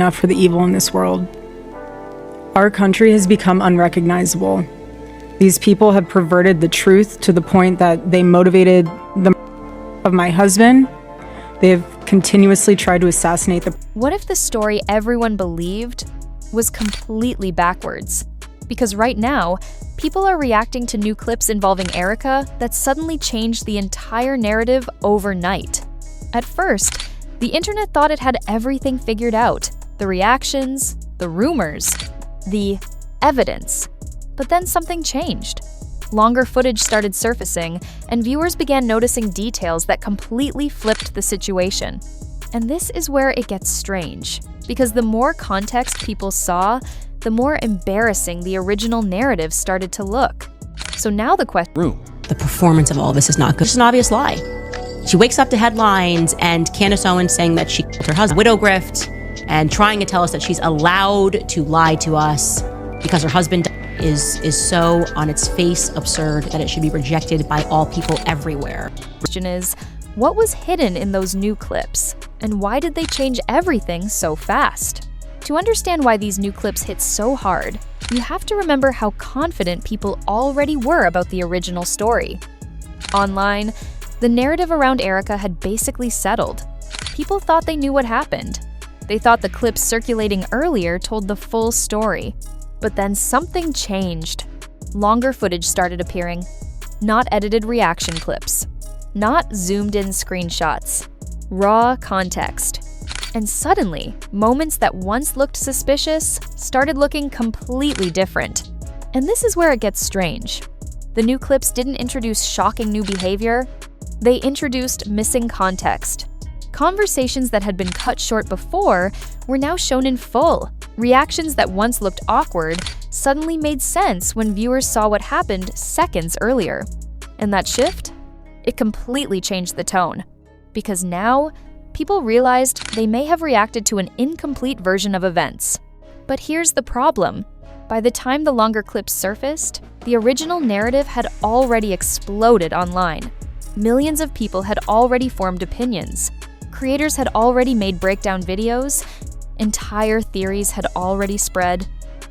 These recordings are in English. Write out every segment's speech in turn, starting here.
enough for the evil in this world. Our country has become unrecognizable. These people have perverted the truth to the point that they motivated the of my husband. They have continuously tried to assassinate the... What if the story everyone believed was completely backwards? Because right now, people are reacting to new clips involving Erika that suddenly changed the entire narrative overnight. At first, the internet thought it had everything figured out. The reactions, the rumors, the evidence. But then something changed. Longer footage started surfacing, and viewers began noticing details that completely flipped the situation. And this is where it gets strange, because the more context people saw, the more embarrassing the original narrative started to look. So now the question... The performance of all this is not good. It's an obvious lie. She wakes up to headlines and Candace Owens saying that she killed her husband, widow grift, and trying to tell us that she's allowed to lie to us because her husband is so on its face absurd that it should be rejected by all people everywhere. The question is, what was hidden in those new clips? And why did they change everything so fast? To understand why these new clips hit so hard, you have to remember how confident people already were about the original story. Online, the narrative around Erika had basically settled. People thought they knew what happened. They thought the clips circulating earlier told the full story. But then something changed. Longer footage started appearing. Not edited reaction clips. Not zoomed-in screenshots. Raw context. And suddenly, moments that once looked suspicious started looking completely different. And this is where it gets strange. The new clips didn't introduce shocking new behavior. They introduced missing context. Conversations that had been cut short before were now shown in full. Reactions that once looked awkward suddenly made sense when viewers saw what happened seconds earlier. And that shift? It completely changed the tone. Because now, people realized they may have reacted to an incomplete version of events. But here's the problem. By the time the longer clips surfaced, the original narrative had already exploded online. Millions of people had already formed opinions. Creators had already made breakdown videos. Entire theories had already spread.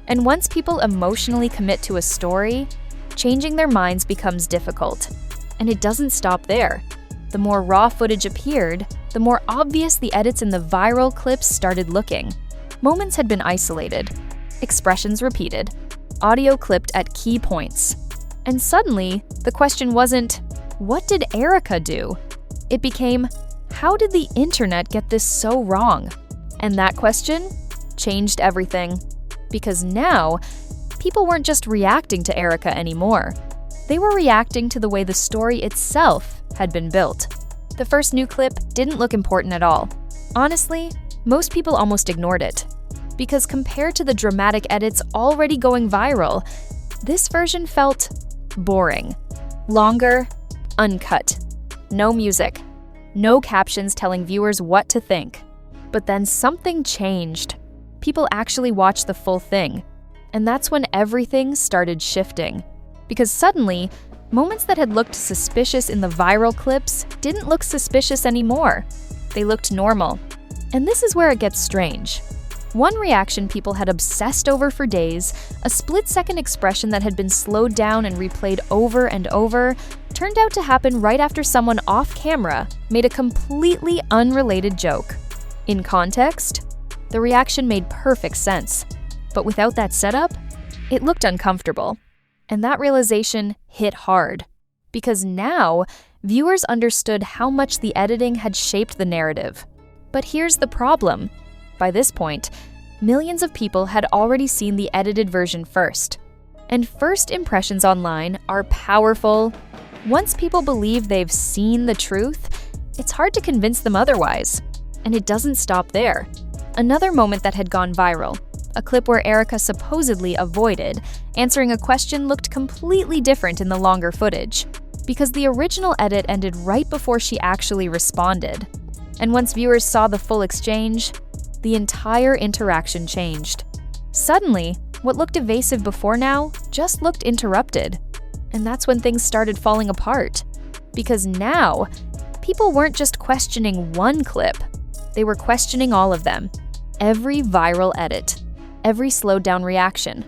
And once people emotionally commit to a story, changing their minds becomes difficult. And it doesn't stop there. The more raw footage appeared, the more obvious the edits in the viral clips started looking. Moments had been isolated, expressions repeated, audio clipped at key points. And suddenly, the question wasn't, what did Erika do? It became, how did the internet get this so wrong? And that question changed everything. Because now, people weren't just reacting to Erika anymore. They were reacting to the way the story itself had been built. The first new clip didn't look important at all. Honestly, most people almost ignored it. Because compared to the dramatic edits already going viral, this version felt boring. Longer, uncut. No music. No captions telling viewers what to think. But then something changed. People actually watched the full thing. And that's when everything started shifting. Because suddenly, moments that had looked suspicious in the viral clips didn't look suspicious anymore. They looked normal. And this is where it gets strange. One reaction people had obsessed over for days, a split-second expression that had been slowed down and replayed over and over, turned out to happen right after someone off camera made a completely unrelated joke. In context, the reaction made perfect sense. But without that setup, it looked uncomfortable. And that realization hit hard. Because now, viewers understood how much the editing had shaped the narrative. But here's the problem. By this point, millions of people had already seen the edited version first. And first impressions online are powerful. Once people believe they've seen the truth, it's hard to convince them otherwise. And it doesn't stop there. Another moment that had gone viral, a clip where Erika supposedly avoided answering a question, looked completely different in the longer footage. Because the original edit ended right before she actually responded. And once viewers saw the full exchange, the entire interaction changed. Suddenly, what looked evasive before now just looked interrupted. And that's when things started falling apart. Because now, people weren't just questioning one clip, they were questioning all of them. Every viral edit, every slowed down reaction,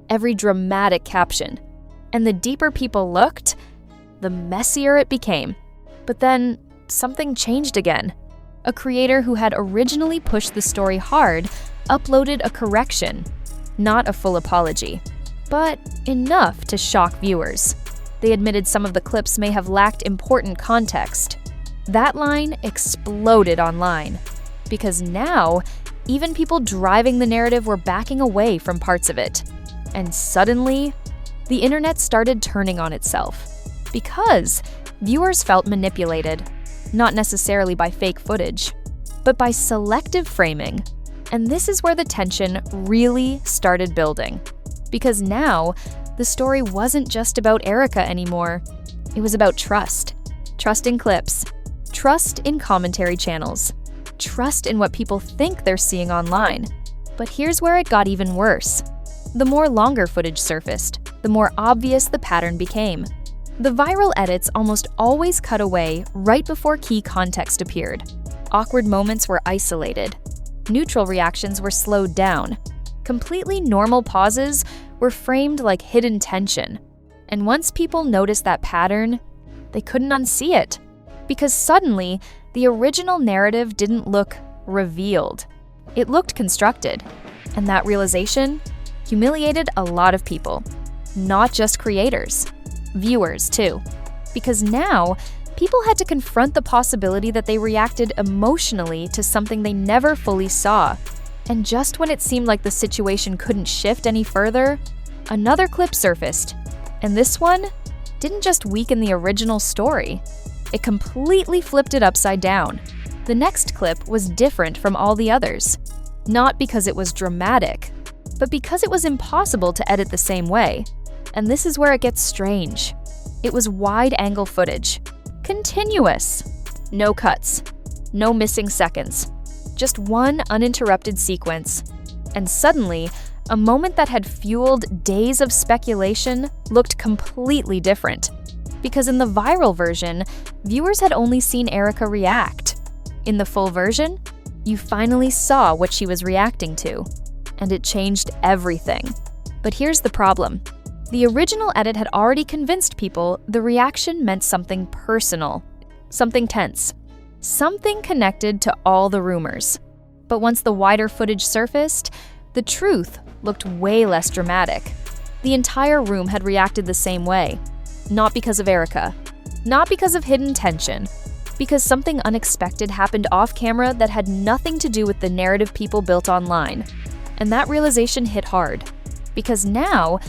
every dramatic caption. And the deeper people looked, the messier it became. But then, something changed again. A creator who had originally pushed the story hard uploaded a correction, not a full apology, but enough to shock viewers. They admitted some of the clips may have lacked important context. That line exploded online, because now, even people driving the narrative were backing away from parts of it. And suddenly, the internet started turning on itself, because viewers felt manipulated, not necessarily by fake footage, but by selective framing. And this is where the tension really started building. Because now, the story wasn't just about Erika anymore. It was about trust. Trust in clips. Trust in commentary channels. Trust in what people think they're seeing online. But here's where it got even worse. The more longer footage surfaced, the more obvious the pattern became. The viral edits almost always cut away right before key context appeared. Awkward moments were isolated. Neutral reactions were slowed down. Completely normal pauses were framed like hidden tension. And once people noticed that pattern, they couldn't unsee it. Because suddenly, the original narrative didn't look revealed. It looked constructed. And that realization humiliated a lot of people. Not just creators. Viewers, too. Because now, people had to confront the possibility that they reacted emotionally to something they never fully saw. And just when it seemed like the situation couldn't shift any further, another clip surfaced. And this one didn't just weaken the original story. It completely flipped it upside down. The next clip was different from all the others. Not because it was dramatic, but because it was impossible to edit the same way. And this is where it gets strange. It was wide-angle footage. Continuous. No cuts. No missing seconds. Just one uninterrupted sequence. And suddenly, a moment that had fueled days of speculation looked completely different. Because in the viral version, viewers had only seen Erika react. In the full version, you finally saw what she was reacting to. And it changed everything. But here's the problem. The original edit had already convinced people the reaction meant something personal, something tense, something connected to all the rumors. But once the wider footage surfaced, the truth looked way less dramatic. The entire room had reacted the same way. Not because of Erika, not because of hidden tension, because something unexpected happened off camera that had nothing to do with the narrative people built online. And that realization hit hard. Because now,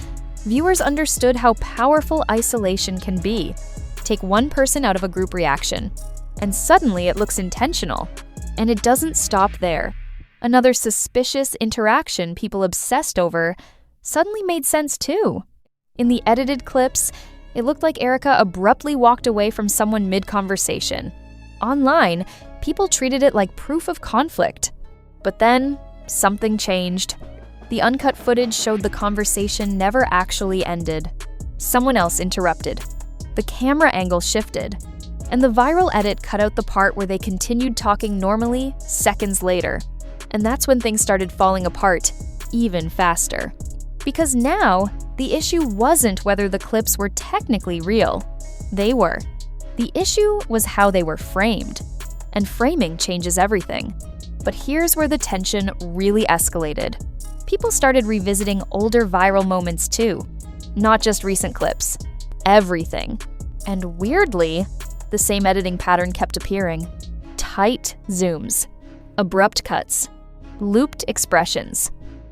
viewers understood how powerful isolation can be. Take one person out of a group reaction, and suddenly it looks intentional. And it doesn't stop there. Another suspicious interaction people obsessed over suddenly made sense too. In the edited clips, it looked like Erika abruptly walked away from someone mid-conversation. Online, people treated it like proof of conflict. But then, something changed. The uncut footage showed the conversation never actually ended. Someone else interrupted. The camera angle shifted. And the viral edit cut out the part where they continued talking normally seconds later. And that's when things started falling apart, even faster. Because now, the issue wasn't whether the clips were technically real. They were. The issue was how they were framed. And framing changes everything. But here's where the tension really escalated. People started revisiting older viral moments too. Not just recent clips. Everything. And weirdly, the same editing pattern kept appearing. Tight zooms. Abrupt cuts. Looped expressions.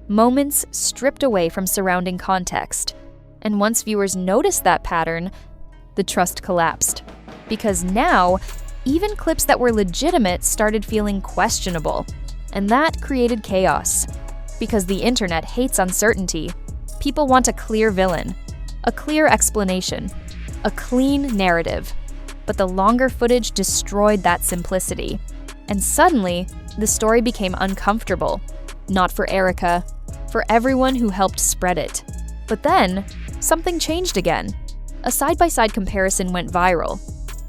Moments stripped away from surrounding context. And once viewers noticed that pattern, the trust collapsed. Because now, even clips that were legitimate started feeling questionable. And that created chaos. Because the internet hates uncertainty. People want a clear villain, a clear explanation, a clean narrative. But the longer footage destroyed that simplicity. And suddenly, the story became uncomfortable. Not for Erika, for everyone who helped spread it. But then, something changed again. A side-by-side comparison went viral.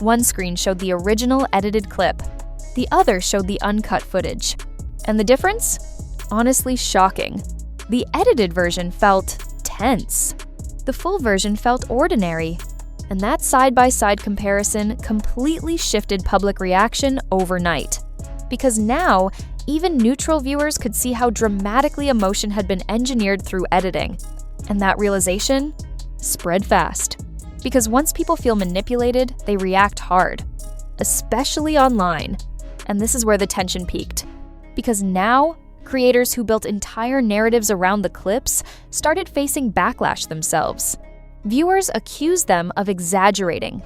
One screen showed the original edited clip. The other showed the uncut footage. And the difference? honestly shocking. The edited version felt tense. The full version felt ordinary. And that side-by-side comparison completely shifted public reaction overnight. Because now, even neutral viewers could see how dramatically emotion had been engineered through editing. And that realization spread fast. Because once people feel manipulated, they react hard, especially online. And this is where the tension peaked. Because now, creators who built entire narratives around the clips started facing backlash themselves. Viewers accused them of exaggerating,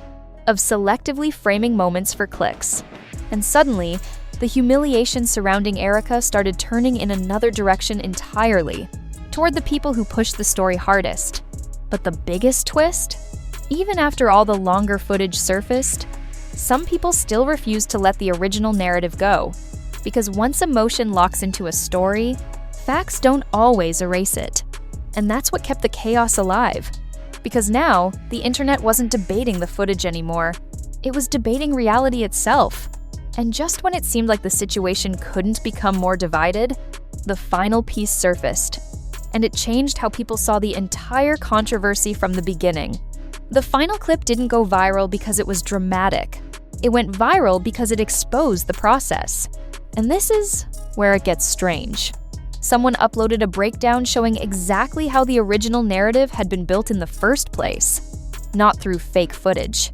of selectively framing moments for clicks. And suddenly, the humiliation surrounding Erika started turning in another direction entirely, toward the people who pushed the story hardest. But the biggest twist? Even after all the longer footage surfaced, some people still refused to let the original narrative go. Because once emotion locks into a story, facts don't always erase it. And that's what kept the chaos alive. Because now, the internet wasn't debating the footage anymore. It was debating reality itself. And just when it seemed like the situation couldn't become more divided, the final piece surfaced. And it changed how people saw the entire controversy from the beginning. The final clip didn't go viral because it was dramatic. It went viral because it exposed the process. And this is where it gets strange. Someone uploaded a breakdown showing exactly how the original narrative had been built in the first place. Not through fake footage.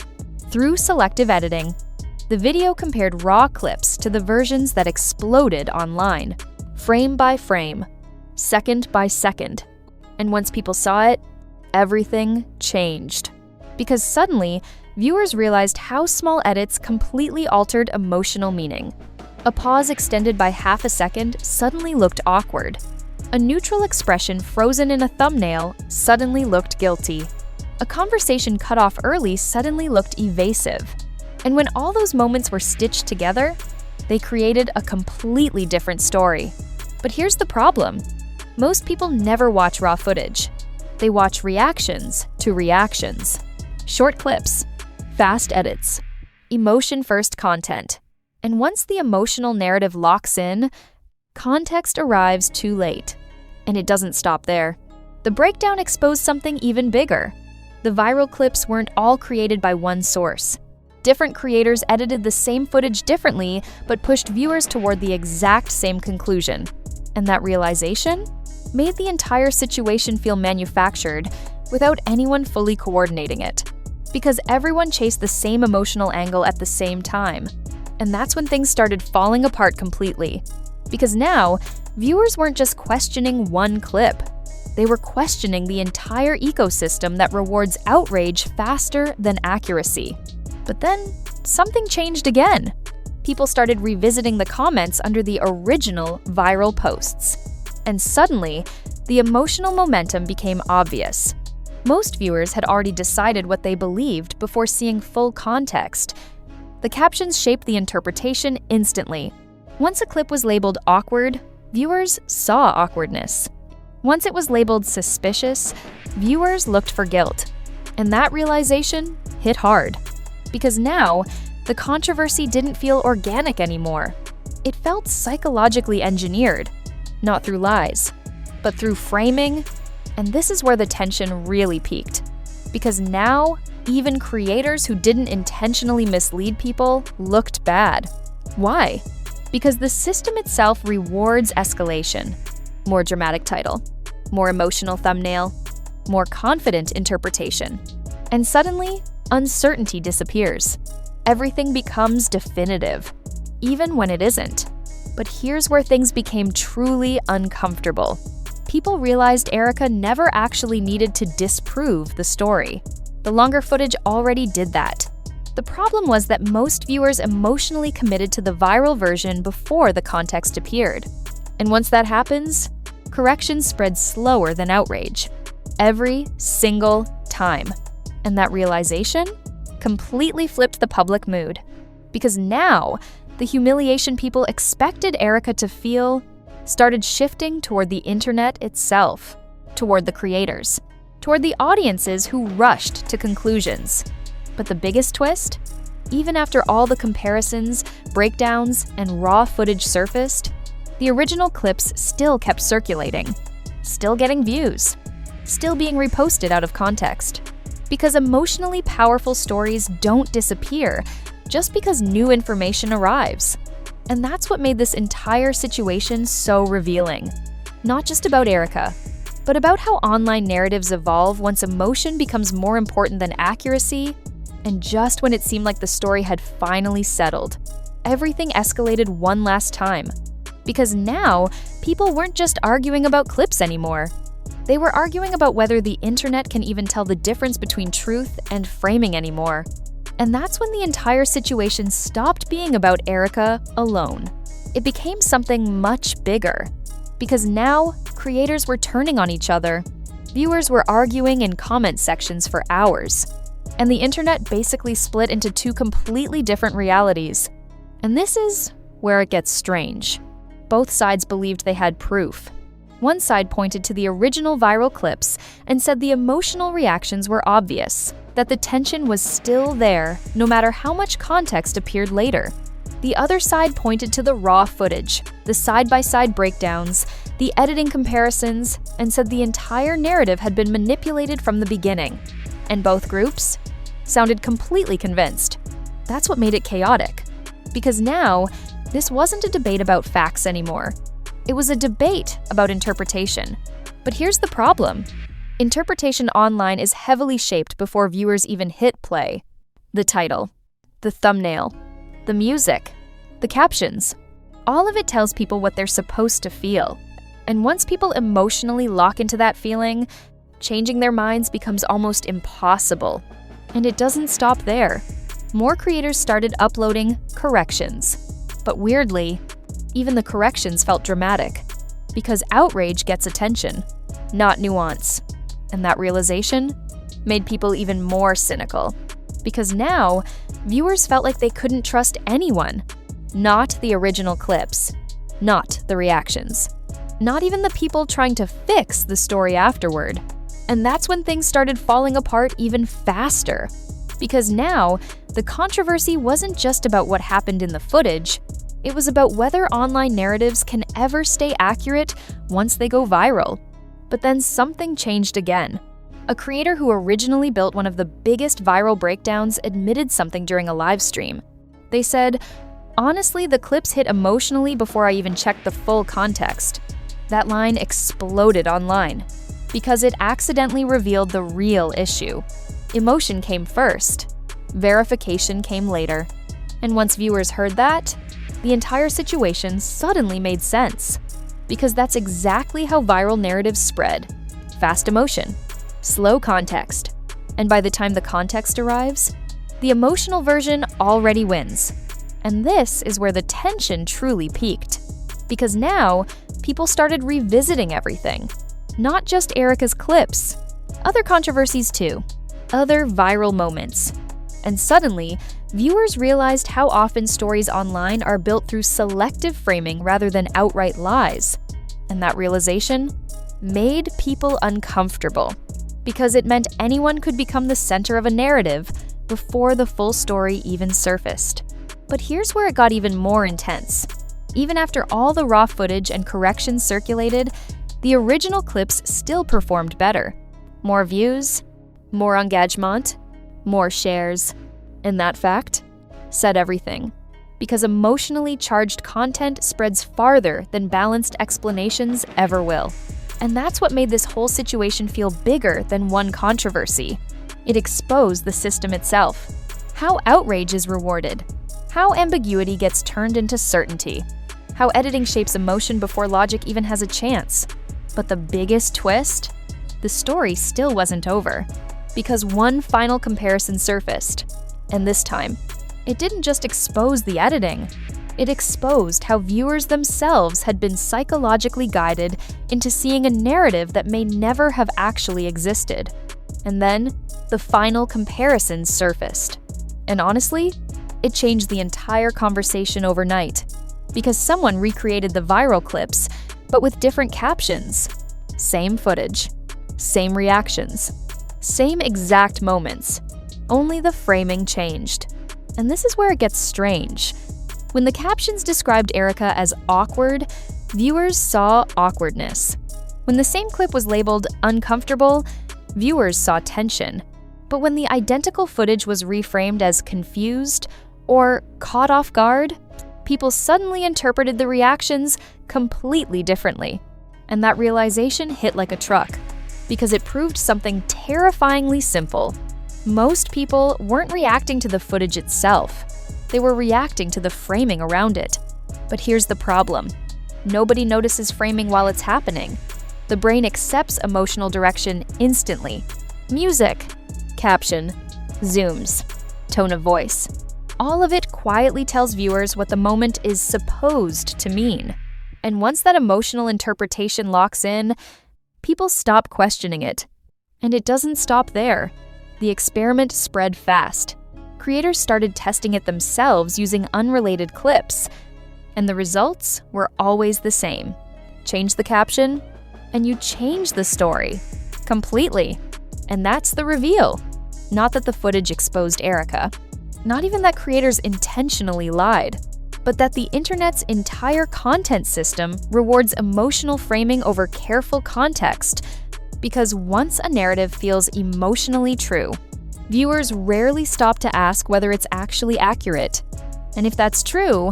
Through selective editing, the video compared raw clips to the versions that exploded online, frame by frame, second by second. And once people saw it, everything changed. Because suddenly, viewers realized how small edits completely altered emotional meaning. A pause extended by half a second suddenly looked awkward. A neutral expression frozen in a thumbnail suddenly looked guilty. A conversation cut off early suddenly looked evasive. And when all those moments were stitched together, they created a completely different story. But here's the problem. Most people never watch raw footage. They watch reactions to reactions. Short clips, fast edits, emotion-first content. And once the emotional narrative locks in, context arrives too late. And it doesn't stop there. The breakdown exposed something even bigger. The viral clips weren't all created by one source. Different creators edited the same footage differently, but pushed viewers toward the exact same conclusion. And that realization made the entire situation feel manufactured without anyone fully coordinating it. Because everyone chased the same emotional angle at the same time. And that's when things started falling apart completely. Because now, viewers weren't just questioning one clip. They were questioning the entire ecosystem that rewards outrage faster than accuracy. But then, something changed again. People started revisiting the comments under the original viral posts. And suddenly, the emotional momentum became obvious. Most viewers had already decided what they believed before seeing full context. The captions shaped the interpretation instantly. Once a clip was labeled awkward, viewers saw awkwardness. Once it was labeled suspicious, viewers looked for guilt. And that realization hit hard. Because now, the controversy didn't feel organic anymore. It felt psychologically engineered, not through lies, but through framing. And this is where the tension really peaked. Because now, even creators who didn't intentionally mislead people looked bad. Why? Because the system itself rewards escalation. More dramatic title, more emotional thumbnail, more confident interpretation. And suddenly, uncertainty disappears. Everything becomes definitive, even when it isn't. But here's where things became truly uncomfortable. People realized Erika never actually needed to disprove the story. The longer footage already did that. The problem was that most viewers emotionally committed to the viral version before the context appeared. And once that happens, correction spreads slower than outrage. Every single time. And that realization completely flipped the public mood. Because now, the humiliation people expected Erika to feel started shifting toward the internet itself, toward the creators, toward the audiences who rushed to conclusions. But the biggest twist? Even after all the comparisons, breakdowns, and raw footage surfaced, The original clips still kept circulating, still getting views, still being reposted out of context. Because emotionally powerful stories don't disappear just because new information arrives. And that's what made this entire situation so revealing. Not just about Erika, but about how online narratives evolve once emotion becomes more important than accuracy, and just when it seemed like the story had finally settled, everything escalated one last time. Because now, people weren't just arguing about clips anymore. They were arguing about whether the internet can even tell the difference between truth and framing anymore. And that's when the entire situation stopped being about Erika alone. It became something much bigger. Because now, creators were turning on each other. Viewers were arguing in comment sections for hours. And the internet basically split into two completely different realities. And this is where it gets strange. Both sides believed they had proof. One side pointed to the original viral clips and said the emotional reactions were obvious, that the tension was still there no matter how much context appeared later. The other side pointed to the raw footage, the side-by-side breakdowns, the editing comparisons, and said the entire narrative had been manipulated from the beginning. And both groups sounded completely convinced. That's what made it chaotic. Because now, this wasn't a debate about facts anymore. It was a debate about interpretation. But here's the problem. Interpretation online is heavily shaped before viewers even hit play. The title, the thumbnail, the music, the captions. All of it tells people what they're supposed to feel. And once people emotionally lock into that feeling, changing their minds becomes almost impossible. And it doesn't stop there. More creators started uploading corrections. But weirdly, even the corrections felt dramatic. Because outrage gets attention, not nuance. And that realization made people even more cynical. Because now, viewers felt like they couldn't trust anyone. Not the original clips. Not the reactions. Not even the people trying to fix the story afterward. And that's when things started falling apart even faster. Because now, the controversy wasn't just about what happened in the footage, it was about whether online narratives can ever stay accurate once they go viral. But then something changed again. A creator who originally built one of the biggest viral breakdowns admitted something during a live stream. They said, "Honestly, the clips hit emotionally before I even checked the full context." That line exploded online because it accidentally revealed the real issue. Emotion came first. Verification came later. And once viewers heard that, the entire situation suddenly made sense. Because that's exactly how viral narratives spread. Fast emotion, slow context. And by the time the context arrives, the emotional version already wins. And this is where the tension truly peaked. Because now, people started revisiting everything. Not just Erika's clips, other controversies too. Other viral moments. And suddenly, viewers realized how often stories online are built through selective framing rather than outright lies. And that realization made people uncomfortable, because it meant anyone could become the center of a narrative before the full story even surfaced. But here's where it got even more intense. Even after all the raw footage and corrections circulated, the original clips still performed better. More views, more engagement, more shares. And that fact said everything. Because emotionally charged content spreads farther than balanced explanations ever will. And that's what made this whole situation feel bigger than one controversy. It exposed the system itself. How outrage is rewarded. How ambiguity gets turned into certainty. How editing shapes emotion before logic even has a chance. But the biggest twist? The story still wasn't over. Because one final comparison surfaced. And this time, it didn't just expose the editing. It exposed how viewers themselves had been psychologically guided into seeing a narrative that may never have actually existed. And then, the final comparison surfaced. And honestly, it changed the entire conversation overnight. Because someone recreated the viral clips, but with different captions. Same footage. Same reactions. Same exact moments. Only the framing changed. And this is where it gets strange. When the captions described Erika as awkward, Viewers saw awkwardness. When the same clip was labeled uncomfortable, viewers saw tension. But when the identical footage was reframed as confused or caught off guard, people suddenly interpreted the reactions completely differently. And that realization hit like a truck, because it proved something terrifyingly simple. Most people weren't reacting to the footage itself. They were reacting to the framing around it. But here's the problem. Nobody notices framing while it's happening. The brain accepts emotional direction instantly. Music, caption, zooms, tone of voice. All of it quietly tells viewers what the moment is supposed to mean. And once that emotional interpretation locks in, people stop questioning it. And it doesn't stop there. The experiment spread fast. Creators started testing it themselves using unrelated clips. And the results were always the same. Change the caption, and you change the story. Completely. And that's the reveal. Not that the footage exposed Erika. Not even that creators intentionally lied. But that the internet's entire content system rewards emotional framing over careful context. Because once a narrative feels emotionally true, viewers rarely stop to ask whether it's actually accurate. And if that's true,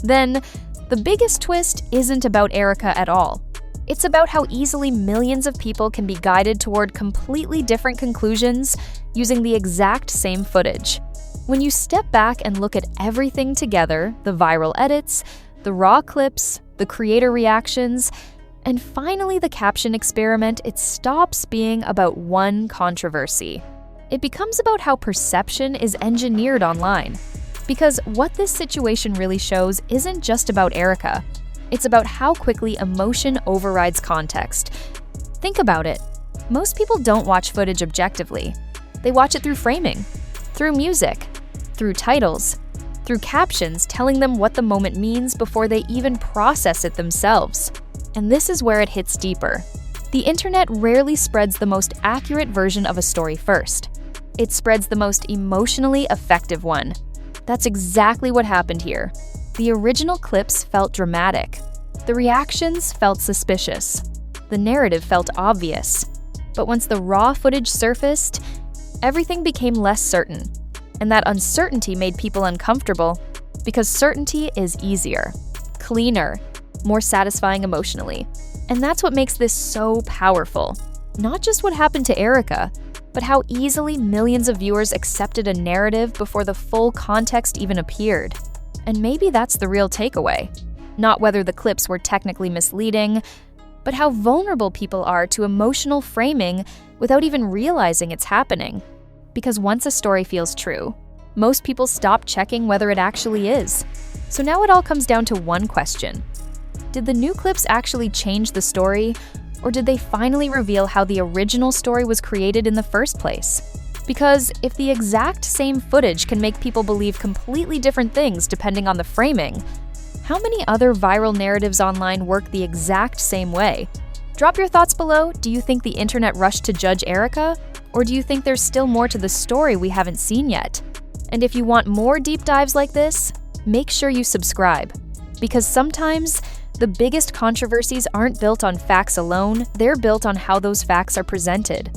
then the biggest twist isn't about Erika at all. It's about how easily millions of people can be guided toward completely different conclusions using the exact same footage. When you step back and look at everything together, the viral edits, the raw clips, the creator reactions, and finally the caption experiment, it stops being about one controversy. It becomes about how perception is engineered online. Because what this situation really shows isn't just about Erika. It's about how quickly emotion overrides context. Think about it. Most people don't watch footage objectively. They watch it through framing, through music, through titles, through captions telling them what the moment means before they even process it themselves. And this is where it hits deeper. The internet rarely spreads the most accurate version of a story first. It spreads the most emotionally effective one. That's exactly what happened here. The original clips felt dramatic. The reactions felt suspicious. The narrative felt obvious. But once the raw footage surfaced, everything became less certain. And that uncertainty made people uncomfortable because certainty is easier, cleaner, more satisfying emotionally. And that's what makes this so powerful. Not just what happened to Erika, but how easily millions of viewers accepted a narrative before the full context even appeared. And maybe that's the real takeaway. Not whether the clips were technically misleading, but how vulnerable people are to emotional framing without even realizing it's happening. Because once a story feels true, most people stop checking whether it actually is. So now it all comes down to one question. Did the new clips actually change the story, or did they finally reveal how the original story was created in the first place? Because if the exact same footage can make people believe completely different things depending on the framing, how many other viral narratives online work the exact same way? Drop your thoughts below. Do you think the internet rushed to judge Erika? Or do you think there's still more to the story we haven't seen yet? And if you want more deep dives like this, make sure you subscribe. Because sometimes, the biggest controversies aren't built on facts alone, they're built on how those facts are presented.